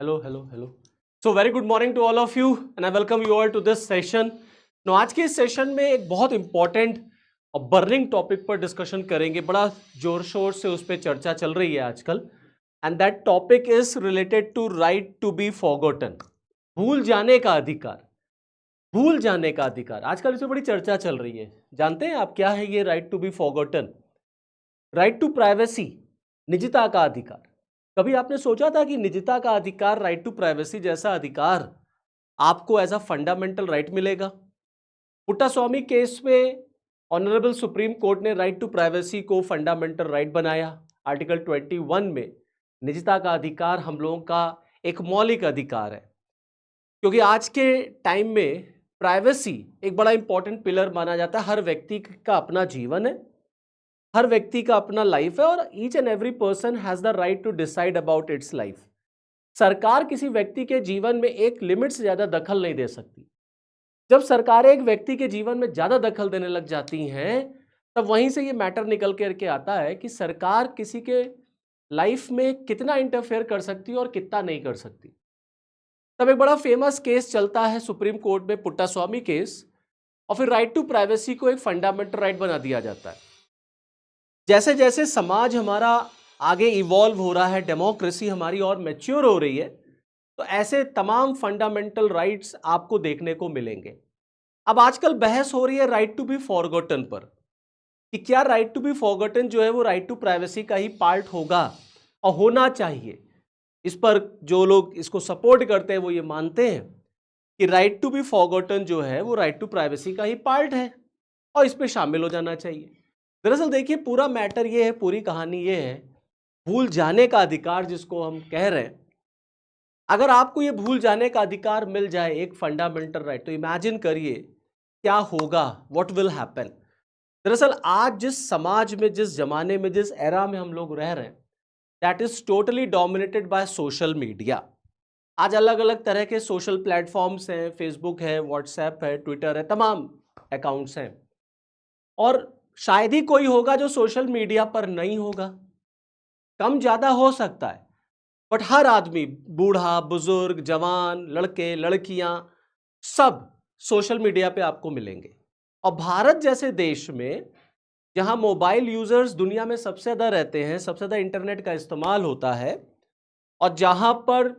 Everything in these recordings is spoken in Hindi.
Hello, hello, hello. So very good morning to all of you and I welcome you all to this session. Now आज के इस सेशन में एक बहुत इंपॉर्टेंट और बर्निंग टॉपिक पर डिस्कशन करेंगे. बड़ा जोर शोर से उस पर चर्चा चल रही है आजकल. And that topic is related to right to be forgotten. भूल जाने का अधिकार. भूल जाने का अधिकार आजकल इस पर बड़ी चर्चा चल रही है. जानते हैं आप क्या है ये right to be forgotten? Right to privacy, निजता का अधिकार. कभी आपने सोचा था कि निजता का अधिकार, राइट टू प्राइवेसी जैसा अधिकार आपको एज अ फंडामेंटल राइट मिलेगा? पुट्टास्वामी केस में ऑनरेबल सुप्रीम कोर्ट ने राइट टू प्राइवेसी को फंडामेंटल राइट बनाया. आर्टिकल 21 में निजता का अधिकार हम लोगों का एक मौलिक अधिकार है, क्योंकि आज के टाइम में प्राइवेसी एक बड़ा इंपॉर्टेंट पिलर माना जाता है. हर व्यक्ति का अपना जीवन है, हर व्यक्ति का अपना लाइफ है और each and every person has the right to decide about its life. सरकार किसी व्यक्ति के जीवन में एक लिमिट से ज्यादा दखल नहीं दे सकती. जब सरकारें एक व्यक्ति के जीवन में ज्यादा दखल देने लग जाती हैं, तब वहीं से ये मैटर निकल करके आता है कि सरकार किसी के लाइफ में कितना इंटरफेयर कर सकती है और कितना नहीं कर सकती. तब एक बड़ा फेमस केस चलता है सुप्रीम कोर्ट में, पुट्टास्वामी केस, और फिर राइट टू प्राइवेसी को एक फंडामेंटल राइट बना दिया जाता है. जैसे जैसे समाज हमारा आगे इवॉल्व हो रहा है, डेमोक्रेसी हमारी और मैच्योर हो रही है, तो ऐसे तमाम फंडामेंटल राइट्स आपको देखने को मिलेंगे. अब आजकल बहस हो रही है राइट टू बी फॉरगॉटन पर, कि क्या राइट टू बी फॉरगॉटन जो है वो राइट टू प्राइवेसी का ही पार्ट होगा और होना चाहिए. इस पर जो लोग इसको सपोर्ट करते हैं वो ये मानते हैं कि राइट टू बी फॉरगॉटन जो है वो राइट टू प्राइवेसी का ही पार्ट है और इस पर शामिल हो जाना चाहिए. दरअसल देखिए, पूरा मैटर ये है, पूरी कहानी ये है, भूल जाने का अधिकार जिसको हम कह रहे हैं. अगर आपको ये भूल जाने का अधिकार मिल जाए, एक फंडामेंटल राइट, तो इमेजिन करिए क्या होगा, व्हाट विल हैपन. दरअसल आज जिस समाज में, जिस जमाने में, जिस एरा में हम लोग रह रहे हैं, that is totally dominated by social media. आज अलग अलग तरह के सोशल प्लेटफॉर्म्स हैं, फेसबुक है, व्हाट्सएप है, ट्विटर है, तमाम अकाउंट्स हैं. और शायद ही कोई होगा जो सोशल मीडिया पर नहीं होगा. कम ज्यादा हो सकता है, बट हर आदमी, बूढ़ा, बुजुर्ग, जवान, लड़के, लड़कियां, सब सोशल मीडिया पे आपको मिलेंगे. और भारत जैसे देश में, जहां मोबाइल यूजर्स दुनिया में सबसे ज्यादा रहते हैं, सबसे ज्यादा इंटरनेट का इस्तेमाल होता है, और जहां पर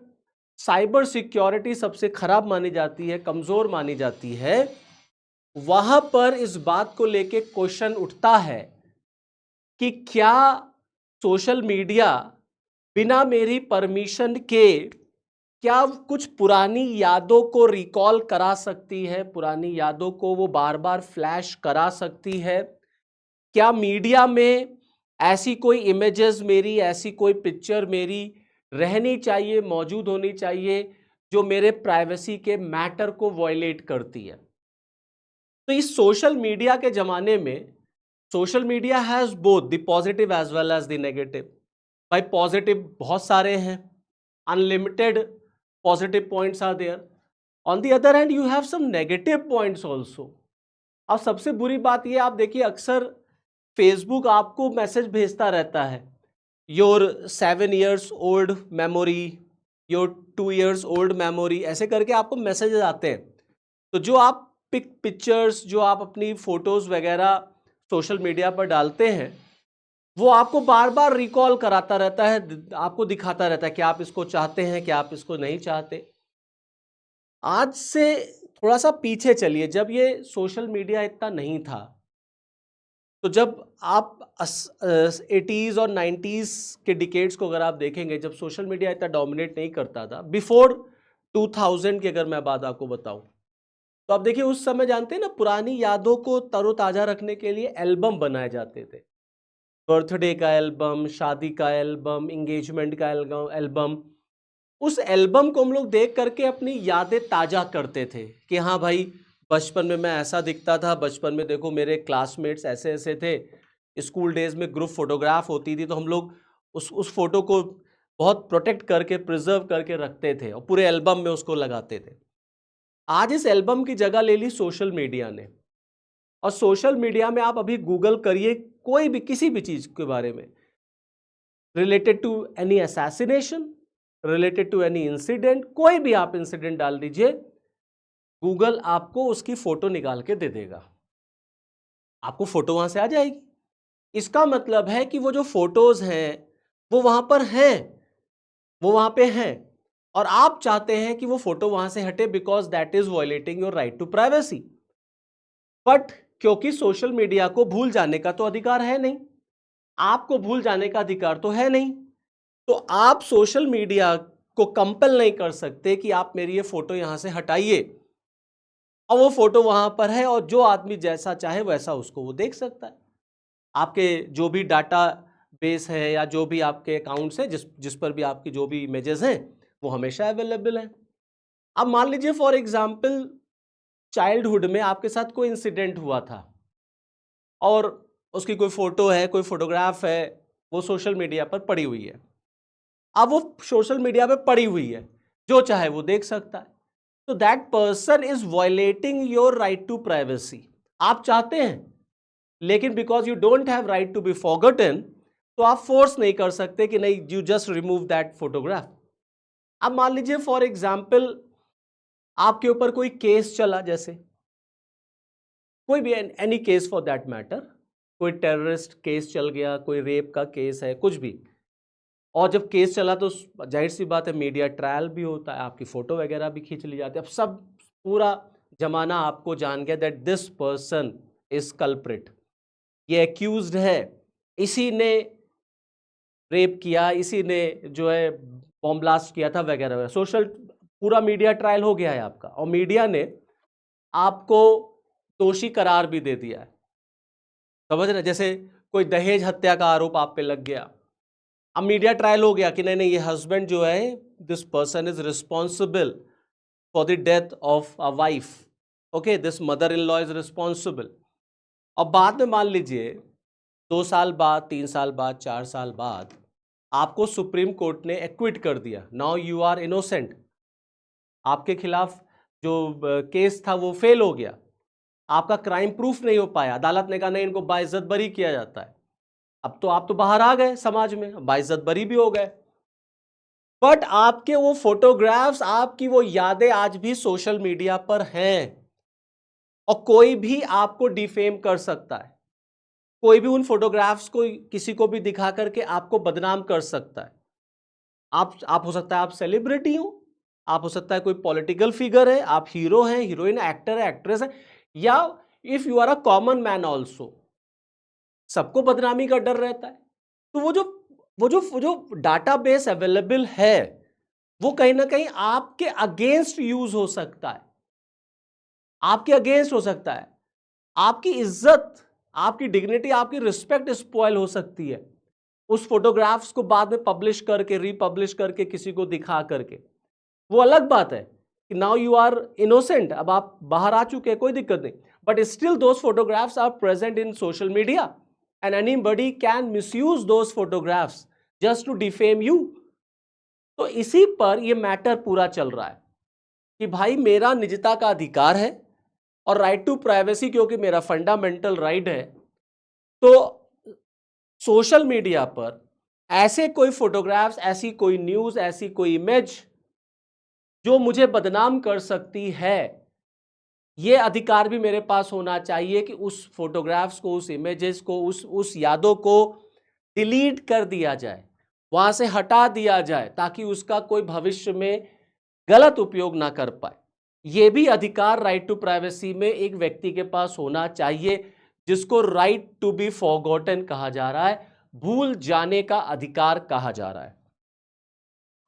साइबर सिक्योरिटी सबसे खराब मानी जाती है, कमजोर मानी जाती है, वहां पर इस बात को लेके क्वेश्चन उठता है कि क्या सोशल मीडिया बिना मेरी परमिशन के क्या कुछ पुरानी यादों को रिकॉल करा सकती है, पुरानी यादों को वो बार बार फ्लैश करा सकती है. क्या मीडिया में ऐसी कोई इमेजेस मेरी, ऐसी कोई पिक्चर मेरी रहनी चाहिए, मौजूद होनी चाहिए, जो मेरे प्राइवेसी के मैटर को वॉयलेट करती है. तो इस सोशल मीडिया के जमाने में, social media has both the positive as well as the negative. भाई पॉजिटिव बहुत सारे हैं, unlimited positive points are there. On the other hand you have some negative points also. अब सबसे बुरी बात ये, आप देखिए अक्सर फेसबुक आपको मैसेज भेजता रहता है, your 7 years old memory, your 2 years old memory, ऐसे करके आपको मैसेजेस आते हैं. तो जो आप पिक्चर्स, जो आप अपनी फोटोज वगैरह सोशल मीडिया पर डालते हैं, वो आपको बार बार रिकॉल कराता रहता है, आपको दिखाता रहता है कि आप इसको चाहते हैं, कि आप इसको नहीं चाहते. आज से थोड़ा सा पीछे चलिए, जब ये सोशल मीडिया इतना नहीं था, तो जब आप 80s और 90s के डिकेड्स को अगर आप देखेंगे, जब सोशल मीडिया इतना डोमिनेट नहीं करता था, बिफोर 2000 की अगर मैं बात आपको बताऊं, तो आप देखिए उस समय जानते हैं ना, पुरानी यादों को तरोताजा रखने के लिए एल्बम बनाए जाते थे. बर्थडे का एल्बम, शादी का एल्बम, इंगेजमेंट का एल्बम. उस एल्बम को हम लोग देख करके अपनी यादें ताजा करते थे कि हाँ भाई, बचपन में मैं ऐसा दिखता था, बचपन में देखो मेरे क्लासमेट्स ऐसे ऐसे थे, स्कूल डेज में ग्रुप फोटोग्राफ होती थी, तो हम लोग उस फोटो को बहुत प्रोटेक्ट करके, प्रिजर्व करके रखते थे और पूरे एल्बम में उसको लगाते थे. आज इस एल्बम की जगह ले ली सोशल मीडिया ने. और सोशल मीडिया में आप अभी गूगल करिए कोई भी, किसी भी चीज के बारे में, related to any assassination, related to any incident, कोई भी आप इंसिडेंट डाल दीजिए, गूगल आपको उसकी फोटो निकाल के दे देगा, आपको फोटो वहां से आ जाएगी। इसका मतलब है कि वो जो फोटोज हैं वो वहां पर हैं, वो वहां पे हैं, और आप चाहते हैं कि वो फोटो वहां से हटे because that is violating your right to privacy. But क्योंकि सोशल मीडिया को भूल जाने का तो अधिकार है नहीं, आपको भूल जाने का अधिकार तो है नहीं, तो आप सोशल मीडिया को कंपेल नहीं कर सकते कि आप मेरी ये फोटो यहां से हटाइए, और वो फोटो वहां पर है और जो आदमी जैसा चाहे वैसा उसको वो देख सकता है। आपके जो भी डाटा बेस है या जो भी आपके अकाउंट्स है, जिस जिस पर भी आपकी जो भी इमेजेस हैं, वो हमेशा अवेलेबल है। अब मान लीजिए फॉर एग्जाम्पल चाइल्डहुड में आपके साथ कोई इंसिडेंट हुआ था और उसकी कोई फोटो है, कोई फोटोग्राफ है, वो सोशल मीडिया पर पड़ी हुई है। अब वो सोशल मीडिया पे पड़ी हुई है, जो चाहे वो देख सकता है, तो that person is violating your right to privacy. आप चाहते हैं, लेकिन because you don't have right to be forgotten, तो आप फोर्स नहीं कर सकते कि नहीं, you just remove that photograph. अब मान लीजिए फॉर एग्जाम्पल आपके ऊपर कोई केस चला, जैसे कोई भी any case for that matter, कोई टेररिस्ट केस चल गया, कोई रेप का केस है, कुछ भी, और जब केस चला तो जाहिर सी बात है मीडिया ट्रायल भी होता है, आपकी फोटो वगैरह भी खींच ली जाती है। अब सब पूरा जमाना आपको जान गया that this person is culprit, ये एक्यूज्ड है, इसी ने रेप किया, इसी ने जो है बॉम्ब ब्लास्ट किया था वगैरह वगैरह। सोशल पूरा मीडिया ट्रायल हो गया है आपका, और मीडिया ने आपको दोषी करार भी दे दिया है। समझ रहे, जैसे कोई दहेज हत्या का आरोप आप पे लग गया, अब मीडिया ट्रायल हो गया कि नहीं नहीं, ये हस्बैंड जो है, this person is responsible for the death of a wife, okay, this mother in law is responsible. अब बाद में मान लीजिए 2 साल बाद, 3 साल बाद, 4 साल बाद आपको सुप्रीम कोर्ट ने एक्विट कर दिया, नाउ यू आर इनोसेंट, आपके खिलाफ जो केस था वो फेल हो गया, आपका क्राइम प्रूफ नहीं हो पाया, अदालत ने कहा नहीं, इनको बाइज्जत बरी किया जाता है। अब तो आप तो बाहर आ गए समाज में, बाइज्जत बरी भी हो गए, बट आपके वो फोटोग्राफ्स, आपकी वो यादें आज भी सोशल मीडिया पर हैं, और कोई भी आपको डिफेम कर सकता है, कोई भी उन फोटोग्राफ्स को किसी को भी दिखा करके आपको बदनाम कर सकता है। आप हो सकता है आप सेलिब्रिटी हो, आप हो सकता है कोई पॉलिटिकल फिगर है, आप हीरो हैं, हीरोइन, एक्टर है, एक्ट्रेस है, या if you are a common man also, सबको बदनामी का डर रहता है। तो वो जो डाटाबेस अवेलेबल है, वो कहीं ना कहीं आपके अगेंस्ट यूज हो सकता है, आपके अगेंस्ट हो सकता है, आपकी इज्जत, आपकी डिग्निटी, आपकी रिस्पेक्ट स्पॉइल हो सकती है उस फोटोग्राफ्स को बाद में पब्लिश करके, रीपब्लिश करके, किसी को दिखा करके। वो अलग बात है कि नाउ यू आर इनोसेंट, अब आप बाहर आ चुके हैं, कोई दिक्कत नहीं, but still those photographs are present in social media and anybody can misuse those photographs just to defame you. तो इसी पर ये मैटर पूरा चल रहा है कि भाई मेरा निजता का अधिकार है और राइट टू प्राइवेसी क्योंकि मेरा फंडामेंटल राइट है, तो सोशल मीडिया पर ऐसे कोई फोटोग्राफ्स, ऐसी कोई न्यूज, ऐसी कोई इमेज जो मुझे बदनाम कर सकती है, ये अधिकार भी मेरे पास होना चाहिए कि उस फोटोग्राफ्स को, उस इमेजेस को, उस यादों को डिलीट कर दिया जाए, वहां से हटा दिया जाए, ताकि उसका कोई भविष्य में गलत उपयोग ना कर पाए। यह भी अधिकार राइट टू प्राइवेसी में एक व्यक्ति के पास होना चाहिए, जिसको राइट टू बी फॉरगॉटन कहा जा रहा है, भूल जाने का अधिकार कहा जा रहा है।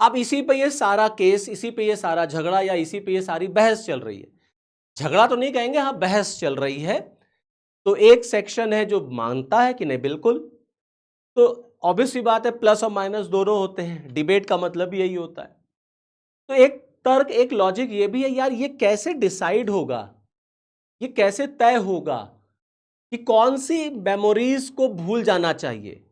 अब इसी पे ये सारा केस, इसी पे ये सारा झगड़ा, या इसी पे ये सारी बहस चल रही है। झगड़ा तो नहीं कहेंगे, हाँ बहस चल रही है। तो एक सेक्शन है जो मानता है कि नहीं बिल्कुल, तो ऑब्वियस सी बात है, प्लस और माइनस दोनों होते हैं, डिबेट का मतलब यही होता है। तो एक तर्क, एक लॉजिक ये भी है, यार ये कैसे डिसाइड होगा, ये कैसे तय होगा कि कौन सी मेमोरीज को भूल जाना चाहिए,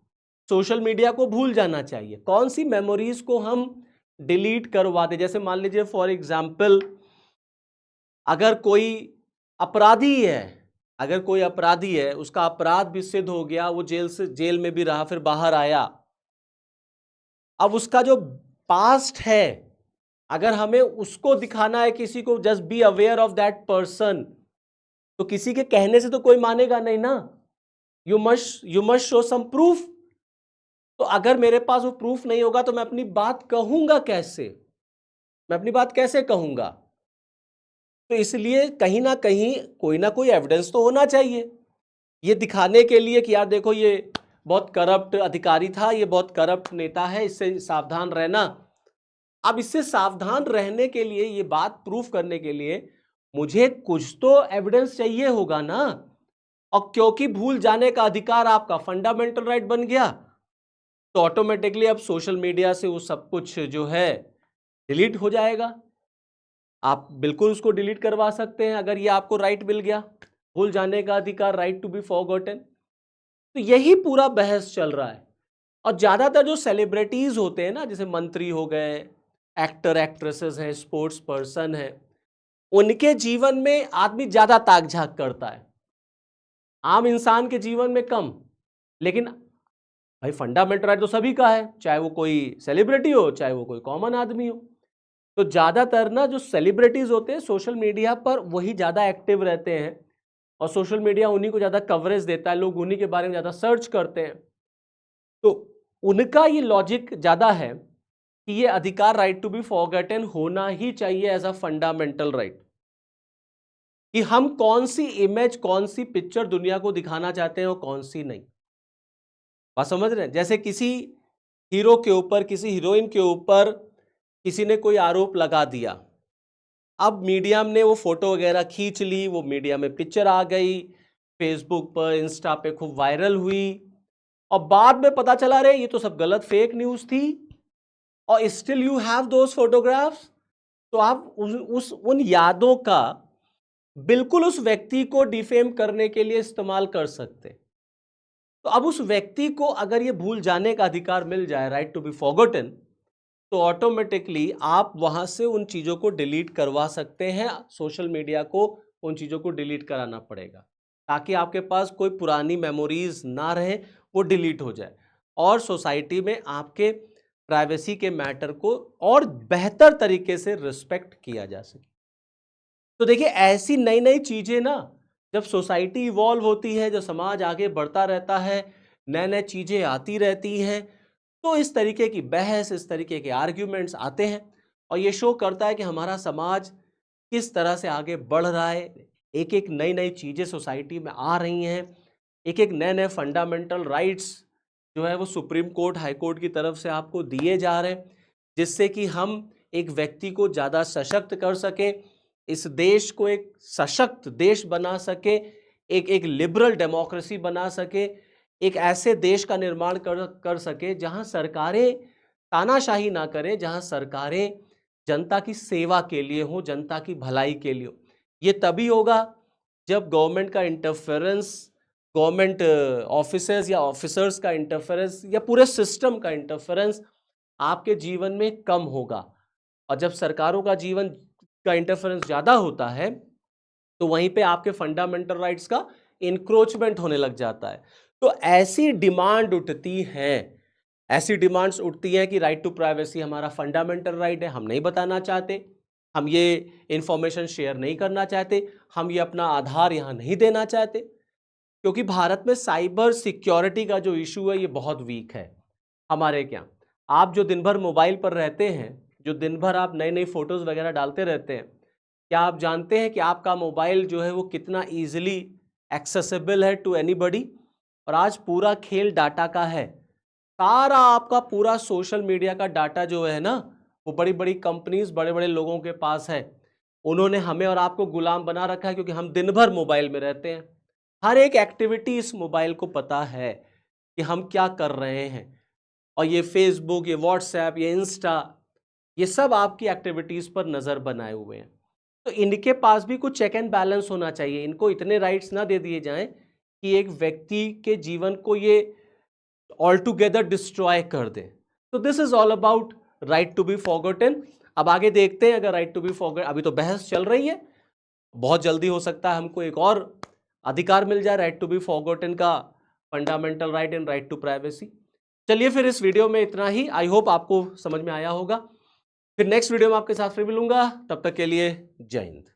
सोशल मीडिया को भूल जाना चाहिए, कौन सी मेमोरीज को हम डिलीट करवा दे। जैसे मान लीजिए फॉर एग्जाम्पल, अगर कोई अपराधी है, अगर कोई अपराधी है, उसका अपराध भी सिद्ध हो गया, वो जेल में भी रहा, फिर बाहर आया, अब उसका जो पास्ट है, अगर हमें उसको दिखाना है किसी को, just be aware of that person, तो किसी के कहने से तो कोई मानेगा नहीं ना। You must show some proof. तो अगर मेरे पास वो प्रूफ नहीं होगा तो मैं अपनी बात कहूंगा कैसे, मैं अपनी बात कैसे कहूंगा? तो इसलिए कहीं ना कोई एविडेंस तो होना चाहिए, ये दिखाने के लिए कि यार देखो ये बहुत करप्ट अधिकारी था, ये बहुत करप्ट नेता है, इससे सावधान रहना। अब इससे सावधान रहने के लिए, ये बात प्रूफ करने के लिए मुझे कुछ तो एविडेंस चाहिए होगा ना। और क्योंकि भूल जाने का अधिकार आपका फंडामेंटल राइट बन गया, तो ऑटोमेटिकली अब सोशल मीडिया से वो सब कुछ जो है डिलीट हो जाएगा। आप बिल्कुल उसको डिलीट करवा सकते हैं अगर ये आपको राइट मिल गया, भूल जाने का अधिकार, राइट टू बी फॉरगॉटन। तो यही पूरा बहस चल रहा है। और ज्यादातर जो सेलिब्रिटीज होते हैं ना, जैसे मंत्री हो गए, एक्टर एक्ट्रेसेस हैं, स्पोर्ट्स पर्सन हैं, उनके जीवन में आदमी ज्यादा ताक झांक करता है, आम इंसान के जीवन में कम। लेकिन भाई फंडामेंटल राइट तो सभी का है, चाहे वो कोई सेलिब्रिटी हो, चाहे वो कोई कॉमन आदमी हो। तो ज्यादातर ना जो सेलिब्रिटीज होते हैं सोशल मीडिया पर वही ज्यादा एक्टिव रहते हैं, और सोशल मीडिया उन्हीं को ज्यादा कवरेज देता है, लोग उन्हीं के बारे में ज्यादा सर्च करते हैं। तो उनका ये लॉजिक ज्यादा है कि ये अधिकार, राइट टू बी फॉरगॉटन, होना ही चाहिए एज अ फंडामेंटल राइट। कि हम कौन सी इमेज, कौन सी पिक्चर दुनिया को दिखाना चाहते हैं और कौन सी नहीं। बात समझ रहे हैं? जैसे किसी हीरो के ऊपर, किसी हीरोइन के ऊपर किसी ने कोई आरोप लगा दिया, अब मीडिया ने वो फोटो वगैरह खींच ली, वो मीडिया में पिक्चर आ गई, फेसबुक पर, इंस्टा पे खूब वायरल हुई, और बाद में पता चला रे ये तो सब गलत फेक न्यूज थी, और still you have those photographs. तो आप उन यादों का बिल्कुल उस व्यक्ति को डिफेम करने के लिए इस्तेमाल कर सकते। तो अब उस व्यक्ति को अगर ये भूल जाने का अधिकार मिल जाए, राइट टू बी फॉरगॉटन, तो ऑटोमेटिकली आप वहां से उन चीजों को डिलीट करवा सकते हैं। सोशल मीडिया को उन चीजों को डिलीट कराना पड़ेगा ताकि आपके पास कोई पुरानी मेमोरीज ना रहे, वो डिलीट हो जाए, और सोसाइटी में आपके प्राइवेसी के मैटर को और बेहतर तरीके से रिस्पेक्ट किया जा सके। तो देखिए ऐसी नई नई चीजें ना, जब सोसाइटी इवॉल्व होती है, जो समाज आगे बढ़ता रहता है, नए नए चीजें आती रहती हैं, तो इस तरीके की बहस, इस तरीके के आर्ग्यूमेंट्स आते हैं, और ये शो करता है कि हमारा समाज किस तरह से आगे बढ़ रहा है। एक एक नई नई चीजें सोसाइटी में आ रही हैं, एक एक नए नए फंडामेंटल राइट्स जो है वो सुप्रीम कोर्ट, हाई कोर्ट की तरफ से आपको दिए जा रहे हैं, जिससे कि हम एक व्यक्ति को ज़्यादा सशक्त कर सके, इस देश को एक सशक्त देश बना सके, एक लिबरल डेमोक्रेसी बना सके, एक ऐसे देश का निर्माण कर सके जहां सरकारें तानाशाही ना करें, जहां सरकारें जनता की सेवा के लिए हो, जनता की भलाई के लिए हो। ये तभी होगा जब गवर्नमेंट का इंटरफेरेंस, गवर्नमेंट ऑफिसर्स या ऑफिसर्स का इंटरफेरेंस या पूरे सिस्टम का इंटरफेरेंस आपके जीवन में कम होगा। और जब सरकारों का जीवन का इंटरफेरेंस ज़्यादा होता है तो वहीं पे आपके फंडामेंटल राइट्स का इंक्रोचमेंट होने लग जाता है। तो ऐसी डिमांड उठती हैं, ऐसी डिमांड्स उठती हैं कि राइट टू प्राइवेसी हमारा फंडामेंटल राइट है, हम नहीं बताना चाहते, हम ये इंफॉर्मेशन शेयर नहीं करना चाहते, हम ये अपना आधार यहाँ नहीं देना चाहते, क्योंकि भारत में साइबर सिक्योरिटी का जो इशू है ये बहुत वीक है। हमारे क्या, आप जो दिन भर मोबाइल पर रहते हैं, जो दिन भर आप नई नई फोटोज़ वगैरह डालते रहते हैं, क्या आप जानते हैं कि आपका मोबाइल जो है वो कितना ईजिली एक्सेसिबल है टू एनीबडी? और आज पूरा खेल डाटा का है, सारा आपका पूरा सोशल मीडिया का डाटा जो है ना, वो बड़ी बड़ी कंपनीज, बड़े बड़े लोगों के पास है। उन्होंने हमें और आपको गुलाम बना रखा है, क्योंकि हम दिन भर मोबाइल में रहते हैं। हर एक एक्टिविटी इस मोबाइल को पता है कि हम क्या कर रहे हैं, और ये फेसबुक, ये व्हाट्सएप, ये इंस्टा, ये सब आपकी एक्टिविटीज़ पर नज़र बनाए हुए हैं। तो इनके पास भी कुछ चेक एंड बैलेंस होना चाहिए, इनको इतने राइट्स ना दे दिए जाएं कि एक व्यक्ति के जीवन को ये ऑल टुगेदर डिस्ट्रॉय कर दे। तो this is all about right to be forgotten. अब आगे देखते हैं, अगर राइट टू बी फॉरगॉटन, अभी तो बहस चल रही है, बहुत जल्दी हो सकता है हमको एक और अधिकार मिल जाए, राइट टू बी फॉरगॉटन का, fundamental right and right to privacy. चलिए फिर इस वीडियो में इतना ही। आई होप आपको समझ में आया होगा। फिर नेक्स्ट वीडियो में आपके साथ फिर मिलूंगा। तब तक के लिए जय हिंद।